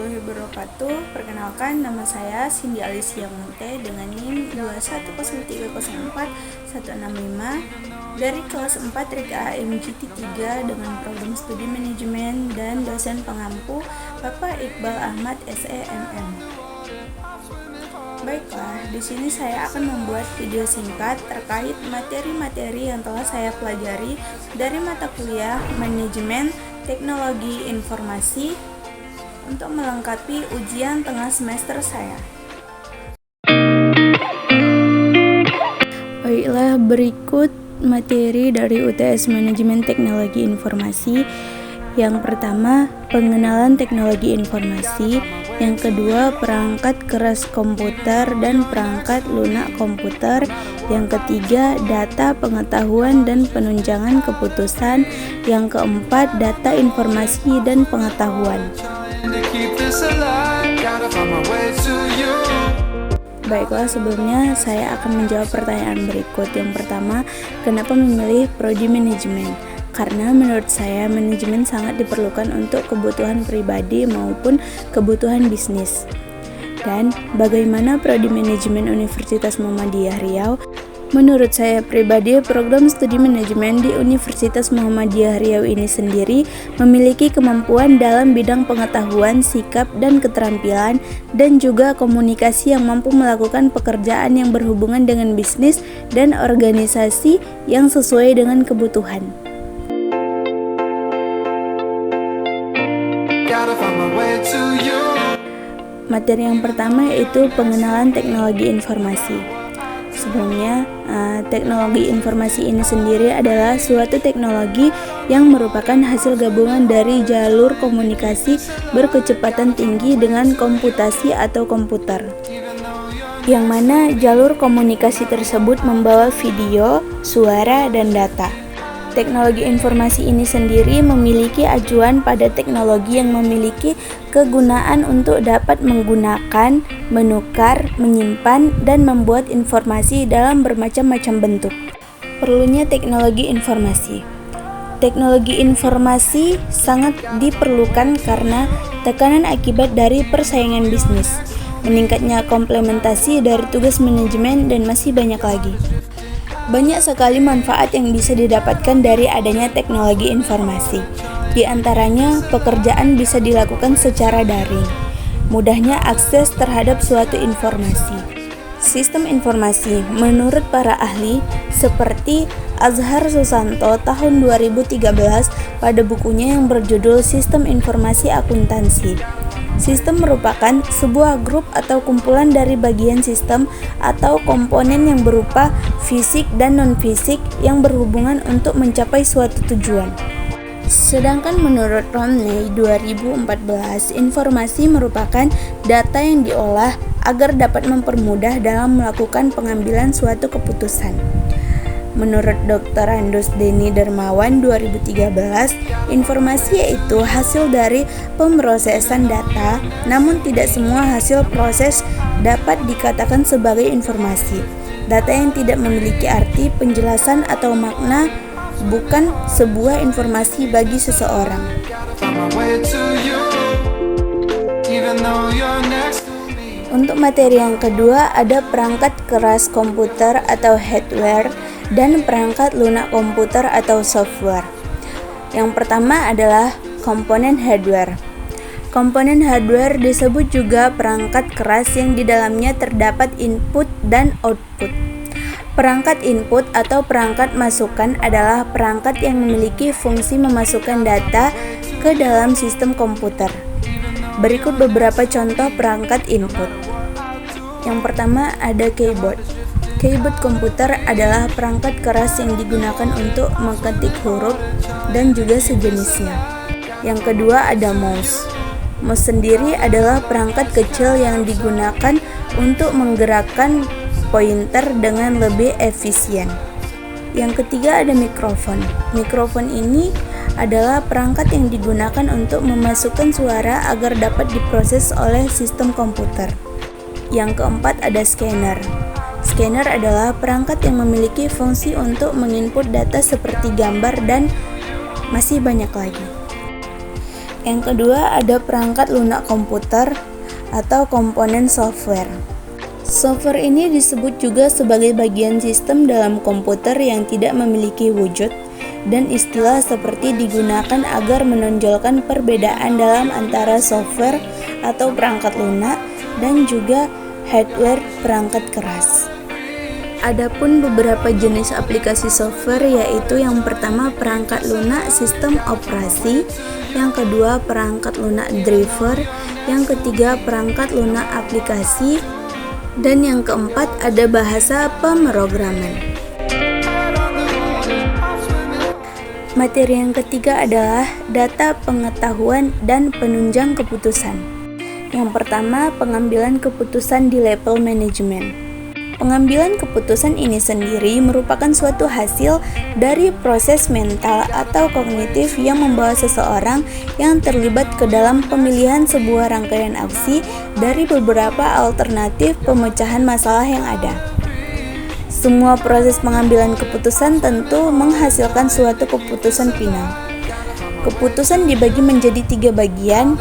warahmatullahi wabarakatuh. Perkenalkan, nama saya Cindy Alicia Munte dengan NIM 210304165 dari kelas 4 RIK AMGT 3 dengan program studi manajemen dan dosen pengampu Bapak Iqbal Ahmad SEMM. Baiklah, di sini saya akan membuat video singkat terkait materi-materi yang telah saya pelajari dari mata kuliah Manajemen Teknologi Informasi untuk melengkapi ujian tengah semester saya. Baiklah, berikut materi dari UTS Manajemen Teknologi Informasi. Yang pertama, pengenalan teknologi informasi. Yang kedua, perangkat keras komputer dan perangkat lunak komputer. Yang ketiga, data pengetahuan dan penunjangan keputusan. Yang keempat, data informasi dan pengetahuan. Baiklah, sebelumnya saya akan menjawab pertanyaan berikut. Yang pertama, kenapa memilih prodi manajemen? Karena menurut saya manajemen sangat diperlukan untuk kebutuhan pribadi maupun kebutuhan bisnis. Dan bagaimana prodi manajemen Universitas Muhammadiyah Riau? Menurut saya pribadi, program studi manajemen di Universitas Muhammadiyah Riau ini sendiri memiliki kemampuan dalam bidang pengetahuan, sikap, dan keterampilan, dan juga komunikasi yang mampu melakukan pekerjaan yang berhubungan dengan bisnis dan organisasi yang sesuai dengan kebutuhan. Materi yang pertama yaitu pengenalan teknologi informasi. Sebelumnya, teknologi informasi ini sendiri adalah suatu teknologi yang merupakan hasil gabungan dari jalur komunikasi berkecepatan tinggi dengan komputasi atau komputer, yang mana jalur komunikasi tersebut membawa video, suara, dan data. Teknologi informasi ini sendiri memiliki acuan pada teknologi yang memiliki kegunaan untuk dapat menggunakan, menukar, menyimpan, dan membuat informasi dalam bermacam-macam bentuk. Perlunya teknologi informasi. Teknologi informasi sangat diperlukan karena tekanan akibat dari persaingan bisnis, meningkatnya komplementasi dari tugas manajemen, dan masih banyak lagi. Banyak sekali manfaat yang bisa didapatkan dari adanya teknologi informasi. Di antaranya, pekerjaan bisa dilakukan secara daring. Mudahnya akses terhadap suatu informasi. Sistem informasi, menurut para ahli, seperti Azhar Susanto tahun 2013 pada bukunya yang berjudul Sistem Informasi Akuntansi. Sistem merupakan sebuah grup atau kumpulan dari bagian sistem atau komponen yang berupa fisik dan non-fisik yang berhubungan untuk mencapai suatu tujuan. Sedangkan menurut Romney 2014, informasi merupakan data yang diolah agar dapat mempermudah dalam melakukan pengambilan suatu keputusan. Menurut Dr. Andus Deni Dermawan 2013, informasi yaitu hasil dari pemrosesan data, namun tidak semua hasil proses dapat dikatakan sebagai informasi. Data yang tidak memiliki arti, penjelasan, atau makna bukan sebuah informasi bagi seseorang. Untuk materi yang kedua ada perangkat keras komputer atau hardware dan perangkat lunak komputer atau software. Yang pertama adalah komponen hardware. Komponen hardware disebut juga perangkat keras yang di dalamnya terdapat input dan output. Perangkat input atau perangkat masukan adalah perangkat yang memiliki fungsi memasukkan data ke dalam sistem komputer. Berikut beberapa contoh perangkat input. Yang pertama ada keyboard. Keyboard komputer adalah perangkat keras yang digunakan untuk mengetik huruf dan juga sejenisnya. Yang kedua ada mouse. Mouse sendiri adalah perangkat kecil yang digunakan untuk menggerakkan pointer dengan lebih efisien. Yang ketiga ada mikrofon. Mikrofon ini adalah perangkat yang digunakan untuk memasukkan suara agar dapat diproses oleh sistem komputer. Yang keempat ada scanner. Scanner adalah perangkat yang memiliki fungsi untuk menginput data seperti gambar dan masih banyak lagi. Yang kedua ada perangkat lunak komputer atau komponen software. Software ini disebut juga sebagai bagian sistem dalam komputer yang tidak memiliki wujud, dan istilah seperti digunakan agar menonjolkan perbedaan dalam antara software atau perangkat lunak dan juga hardware perangkat keras. Adapun beberapa jenis aplikasi software, yaitu yang pertama perangkat lunak sistem operasi, yang kedua perangkat lunak driver, yang ketiga perangkat lunak aplikasi, dan yang keempat ada bahasa pemrograman. Materi yang ketiga adalah data pengetahuan dan penunjang keputusan. Yang pertama, pengambilan keputusan di level manajemen. Pengambilan keputusan ini sendiri merupakan suatu hasil dari proses mental atau kognitif yang membawa seseorang yang terlibat ke dalam pemilihan sebuah rangkaian aksi dari beberapa alternatif pemecahan masalah yang ada. Semua proses pengambilan keputusan tentu menghasilkan suatu keputusan final. Keputusan dibagi menjadi 3 bagian.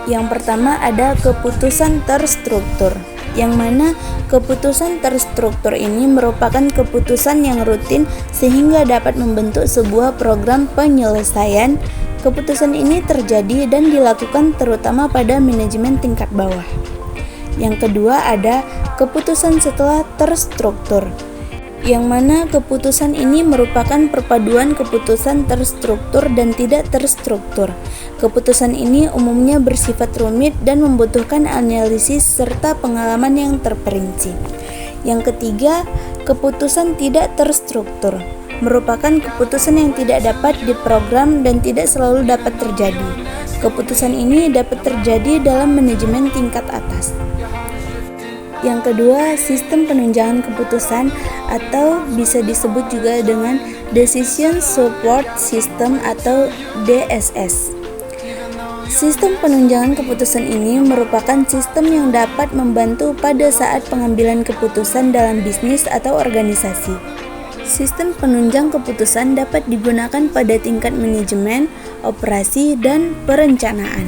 Yang pertama ada keputusan terstruktur, yang mana keputusan terstruktur ini merupakan keputusan yang rutin sehingga dapat membentuk sebuah program penyelesaian. Keputusan ini terjadi dan dilakukan terutama pada manajemen tingkat bawah. Yang kedua ada keputusan setelah terstruktur, yang mana keputusan ini merupakan perpaduan keputusan terstruktur dan tidak terstruktur. Keputusan ini umumnya bersifat rumit dan membutuhkan analisis serta pengalaman yang terperinci. Yang ketiga, keputusan tidak terstruktur merupakan keputusan yang tidak dapat diprogram dan tidak selalu dapat terjadi. Keputusan ini dapat terjadi dalam manajemen tingkat atas. Yang kedua, sistem penunjangan keputusan atau bisa disebut juga dengan Decision Support System atau DSS. Sistem penunjangan keputusan ini merupakan sistem yang dapat membantu pada saat pengambilan keputusan dalam bisnis atau organisasi. Sistem penunjang keputusan dapat digunakan pada tingkat manajemen, operasi, dan perencanaan.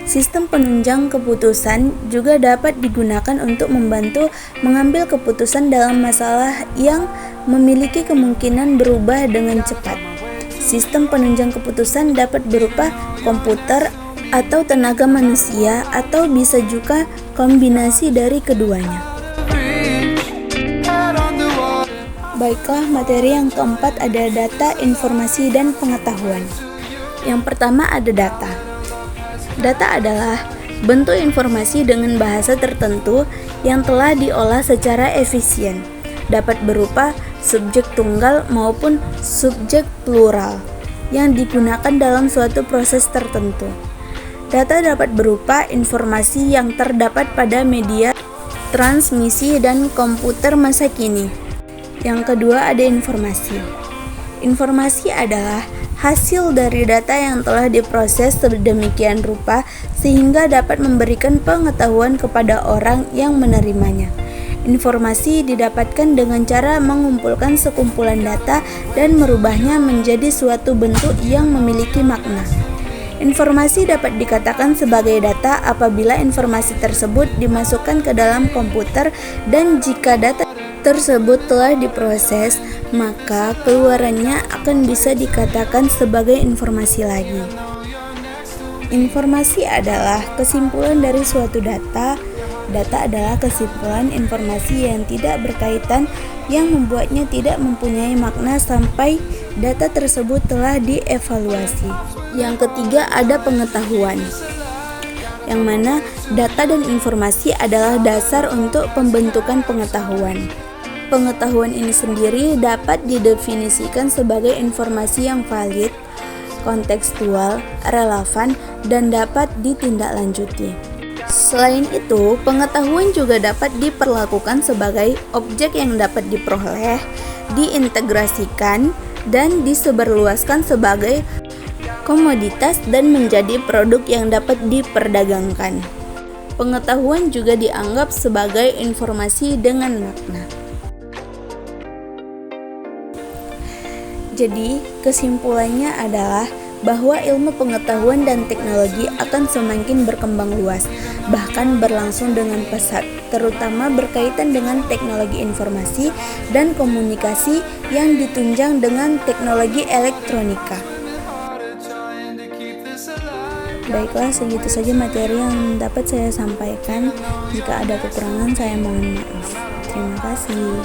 Sistem penunjang keputusan juga dapat digunakan untuk membantu mengambil keputusan dalam masalah yang memiliki kemungkinan berubah dengan cepat. Sistem penunjang keputusan dapat berupa komputer atau tenaga manusia atau bisa juga kombinasi dari keduanya. Baiklah, materi yang keempat ada data, informasi, dan pengetahuan. Yang pertama ada data. Data adalah bentuk informasi dengan bahasa tertentu yang telah diolah secara efisien. Dapat berupa subjek tunggal maupun subjek plural yang digunakan dalam suatu proses tertentu. Data dapat berupa informasi yang terdapat pada media transmisi dan komputer masa kini. Yang kedua ada informasi. Informasi adalah hasil dari data yang telah diproses sedemikian rupa sehingga dapat memberikan pengetahuan kepada orang yang menerimanya. Informasi didapatkan dengan cara mengumpulkan sekumpulan data dan merubahnya menjadi suatu bentuk yang memiliki makna. Informasi dapat dikatakan sebagai data apabila informasi tersebut dimasukkan ke dalam komputer dan jika data tersebut telah diproses, maka keluarannya akan bisa dikatakan sebagai informasi lagi. Informasi adalah kesimpulan dari suatu data. Data adalah kesimpulan informasi yang tidak berkaitan yang membuatnya tidak mempunyai makna sampai data tersebut telah dievaluasi. Yang ketiga ada pengetahuan, yang mana data dan informasi adalah dasar untuk pembentukan pengetahuan. Pengetahuan ini sendiri dapat didefinisikan sebagai informasi yang valid, kontekstual, relevan, dan dapat ditindaklanjuti. Selain itu, pengetahuan juga dapat diperlakukan sebagai objek yang dapat diperoleh, diintegrasikan, dan disebarluaskan sebagai komoditas dan menjadi produk yang dapat diperdagangkan. Pengetahuan juga dianggap sebagai informasi dengan makna. Jadi, kesimpulannya adalah bahwa ilmu pengetahuan dan teknologi akan semakin berkembang luas, bahkan berlangsung dengan pesat, terutama berkaitan dengan teknologi informasi dan komunikasi yang ditunjang dengan teknologi elektronika. Baiklah, segitu saja materi yang dapat saya sampaikan. Jika ada kekurangan, saya mohon maaf. Terima kasih.